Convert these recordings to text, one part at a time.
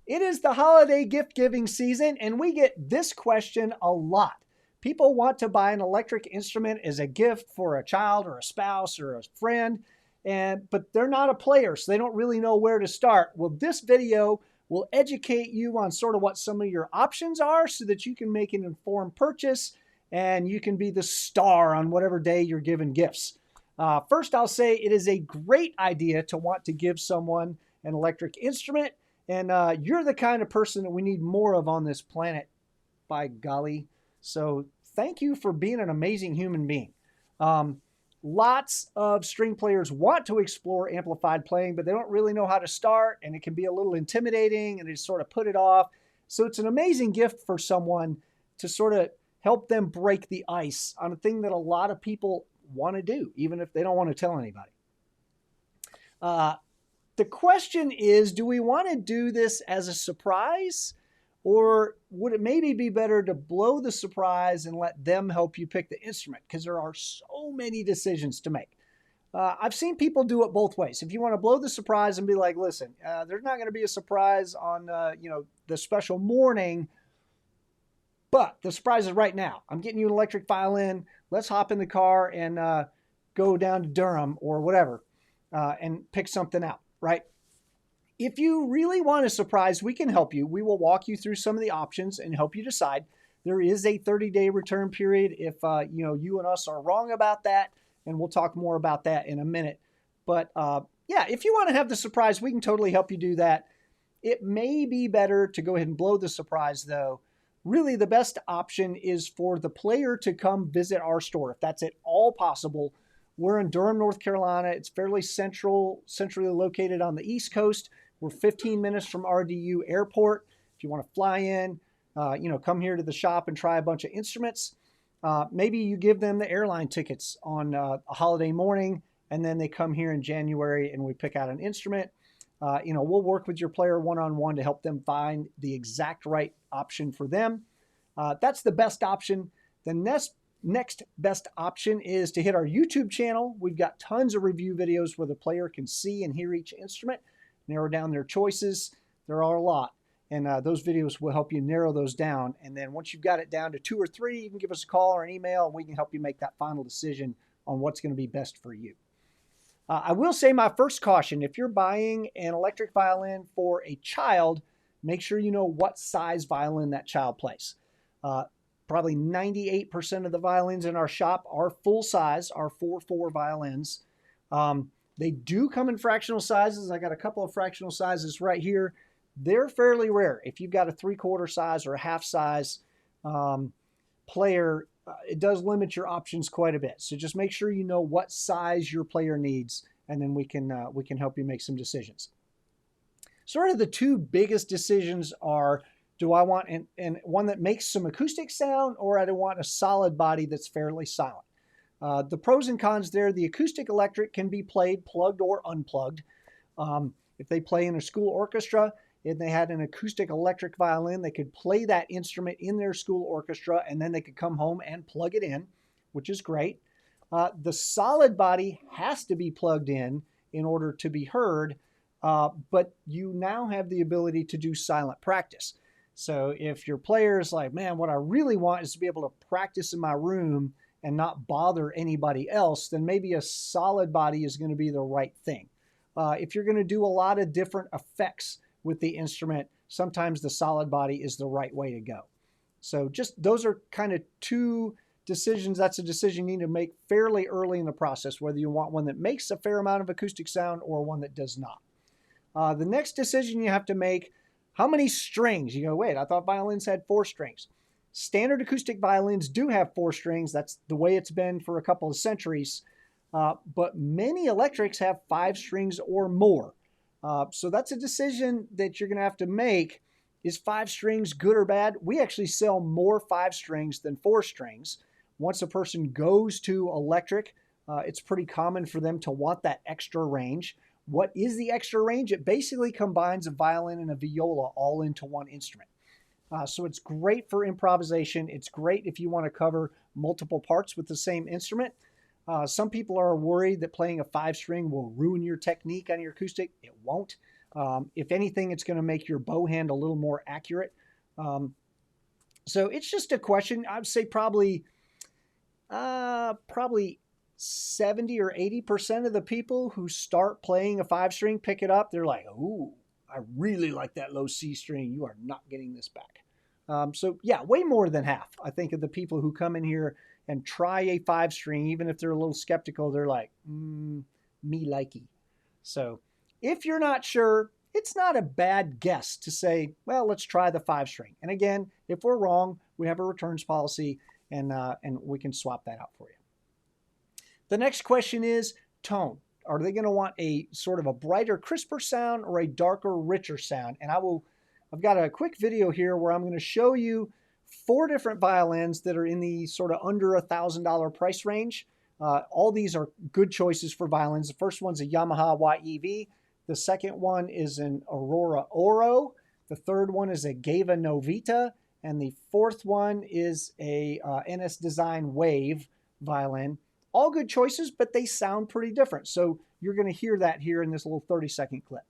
It is the holiday gift giving season, and we get this question a lot. People want to buy an electric instrument as a gift for a child or a spouse or a friend, but they're not a player, so they don't really know where to start. Well, this video will educate you on sort of what some of your options are so that you can make an informed purchase and you can be the star on whatever day you're giving gifts. First, I'll say it is a great idea to want to give someone an electric instrument, and you're the kind of person that we need more of on this planet, by golly. So thank you for being an amazing human being. Lots of string players want to explore amplified playing, but they don't really know how to start, and it can be a little intimidating, and they sort of put it off. So it's an amazing gift for someone to sort of help them break the ice on a thing that a lot of people want to do, even if they don't want to tell anybody. The question is, do we want to do this as a surprise? Or would it maybe be better to blow the surprise and let them help you pick the instrument? Because there are so many decisions to make. I've seen people do it both ways. If you want to blow the surprise and be like, listen, there's not going to be a surprise on the special morning, but the surprise is right now. I'm getting you an electric violin. Let's hop in the car and go down to Durham or whatever and pick something out, right? If you really want a surprise, we can help you. We will walk you through some of the options and help you decide. There is a 30-day return period if you and us are wrong about that, and we'll talk more about that in a minute. But yeah, if you want to have the surprise, we can totally help you do that. It may be better to go ahead and blow the surprise, though. Really, the best option is for the player to come visit our store, if that's at all possible. We're in Durham, North Carolina. It's fairly centrally located on the East Coast. We're 15 minutes from RDU Airport. If you want to fly in, come here to the shop and try a bunch of instruments. Maybe you give them the airline tickets on a holiday morning, and then they come here in January and we pick out an instrument. We'll work with your player one-on-one to help them find the exact right option for them. That's the best option. The next best option is to hit our YouTube channel. We've got tons of review videos where the player can see and hear each instrument, narrow down their choices. There are a lot, and those videos will help you narrow those down. And then once you've got it down to 2 or 3, you can give us a call or an email, and we can help you make that final decision on what's going to be best for you. I will say my first caution, if you're buying an electric violin for a child, make sure you know what size violin that child plays. Probably 98% of the violins in our shop are full size, are 4/4 violins. They do come in fractional sizes. I got a couple of fractional sizes right here. They're fairly rare. If you've got a 3/4 size or a half size player, it does limit your options quite a bit. So just make sure you know what size your player needs, and then we can help you make some decisions. Sort of the two biggest decisions are, do I want one that makes some acoustic sound, or I want a solid body that's fairly silent? The pros and cons there: the acoustic electric can be played plugged or unplugged. If they play in a school orchestra and they had an acoustic electric violin, they could play that instrument in their school orchestra, and then they could come home and plug it in, which is great. The solid body has to be plugged in order to be heard, but you now have the ability to do silent practice. So if your player is like, man, what I really want is to be able to practice in my room and not bother anybody else, then maybe a solid body is going to be the right thing. If you're going to do a lot of different effects with the instrument, sometimes the solid body is the right way to go. So just those are kind of two decisions. That's a decision you need to make fairly early in the process, whether you want one that makes a fair amount of acoustic sound or one that does not. The next decision you have to make, how many strings? You go, wait, I thought violins had 4 strings. Standard acoustic violins do have 4 strings. That's the way it's been for a couple of centuries. But many electrics have 5 strings or more. So that's a decision that you're going to have to make. Is 5 strings good or bad? We actually sell more 5 strings than 4 strings. Once a person goes to electric, it's pretty common for them to want that extra range. What is the extra range? It basically combines a violin and a viola all into one instrument. So it's great for improvisation. It's great if you want to cover multiple parts with the same instrument. Some people are worried that playing a 5-string will ruin your technique on your acoustic. It won't. If anything, it's going to make your bow hand a little more accurate. So it's just a question. I'd say probably 70 or 80% of the people who start playing a 5-string pick it up. They're like, ooh, I really like that low C string. You are not getting this back. So yeah, way more than half, I think, of the people who come in here and try a 5-string, even if they're a little skeptical, they're like, me likey. So if you're not sure, it's not a bad guess to say, well, let's try the 5-string. And again, if we're wrong, we have a returns policy, and we can swap that out for you. The next question is tone. Are they going to want a sort of a brighter, crisper sound or a darker, richer sound? And I've got a quick video here where I'm going to show you 4 different violins that are in the sort of under $1,000 price range. All these are good choices for violins. The first one's a Yamaha YEV. The second one is an Aurora Oro. The third one is a Geva Novita. And the fourth one is a NS Design Wave violin. All good choices, but they sound pretty different. So you're going to hear that here in this little 30-second clip.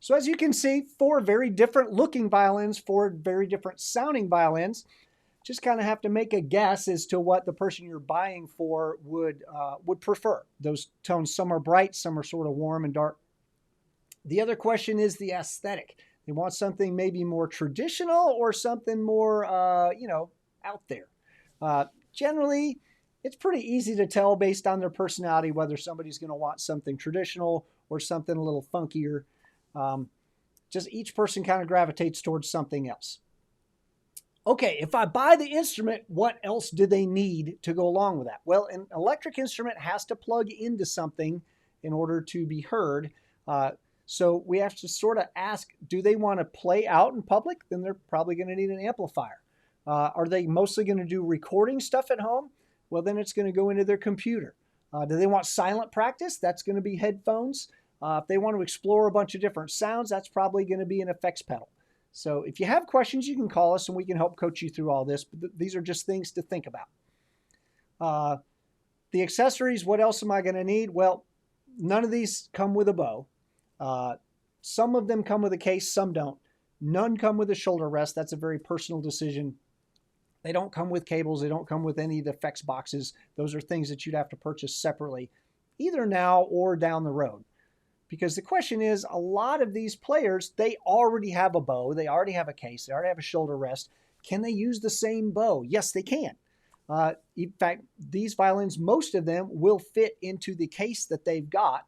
So as you can see, 4 very different looking violins, 4 very different sounding violins. Just kind of have to make a guess as to what the person you're buying for would prefer. Those tones, some are bright, some are sort of warm and dark. The other question is the aesthetic. They want something maybe more traditional or something more, out there. Generally, it's pretty easy to tell based on their personality whether somebody's going to want something traditional or something a little funkier. Just each person kind of gravitates towards something else. Okay, if I buy the instrument, what else do they need to go along with that? Well, an electric instrument has to plug into something in order to be heard. So we have to sort of ask, do they want to play out in public? Then they're probably going to need an amplifier. Are they mostly going to do recording stuff at home? Well, then it's going to go into their computer. Do they want silent practice? That's going to be headphones. If they want to explore a bunch of different sounds, that's probably going to be an effects pedal. So if you have questions, you can call us and we can help coach you through all this. But these are just things to think about. The accessories, what else am I going to need? Well, none of these come with a bow. Some of them come with a case, some don't. None come with a shoulder rest. That's a very personal decision. They don't come with cables. They don't come with any of the effects boxes. Those are things that you'd have to purchase separately, either now or down the road. Because the question is, a lot of these players, they already have a bow, they already have a case, they already have a shoulder rest. Can they use the same bow? Yes, they can. In fact, these violins, most of them will fit into the case that they've got.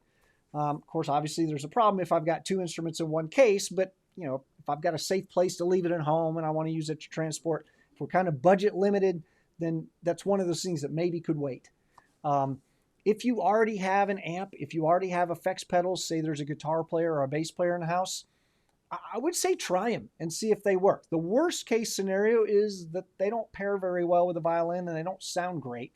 Of course, obviously, there's a problem if I've got 2 instruments in one case, but if I've got a safe place to leave it at home and I want to use it to transport, if we're kind of budget limited, then that's one of those things that maybe could wait. If you already have an amp, if you already have effects pedals, say there's a guitar player or a bass player in the house, I would say try them and see if they work. The worst case scenario is that they don't pair very well with the violin and they don't sound great,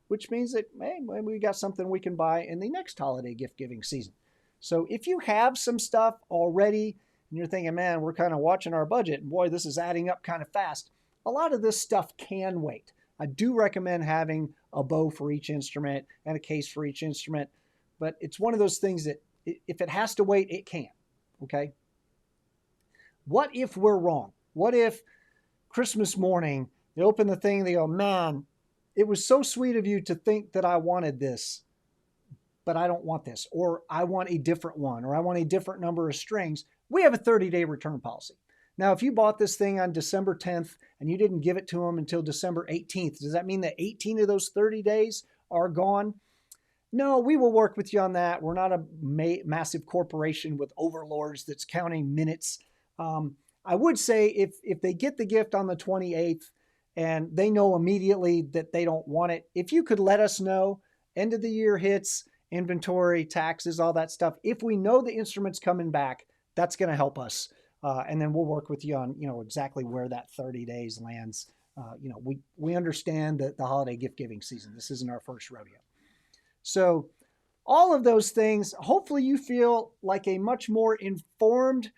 which means that, hey, maybe we got something we can buy in the next holiday gift giving season. So if you have some stuff already and you're thinking, man, we're kind of watching our budget, and boy, this is adding up kind of fast, a lot of this stuff can wait. I do recommend having a bow for each instrument and a case for each instrument, but it's one of those things that if it has to wait, it can, okay? What if we're wrong? What if Christmas morning, they open the thing, they go, man, it was so sweet of you to think that I wanted this, but I don't want this, or I want a different one, or I want a different number of strings. We have a 30-day return policy. Now, if you bought this thing on December 10th and you didn't give it to them until December 18th, does that mean that 18 of those 30 days are gone? No, we will work with you on that. We're not a massive corporation with overlords that's counting minutes. I would say if they get the gift on the 28th and they know immediately that they don't want it, if you could let us know, end of the year hits, inventory, taxes, all that stuff. If we know the instrument's coming back, that's going to help us. and then we'll work with you on, exactly where that 30 days lands. We understand that the holiday gift giving season, this isn't our first rodeo. So all of those things, hopefully you feel like a much more informed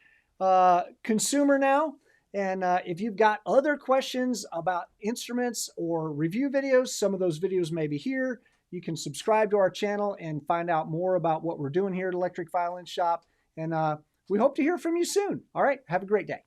consumer now. And if you've got other questions about instruments or review videos, some of those videos may be here. You can subscribe to our channel and find out more about what we're doing here at Electric Violin Shop. And we hope to hear from you soon. All right, have a great day.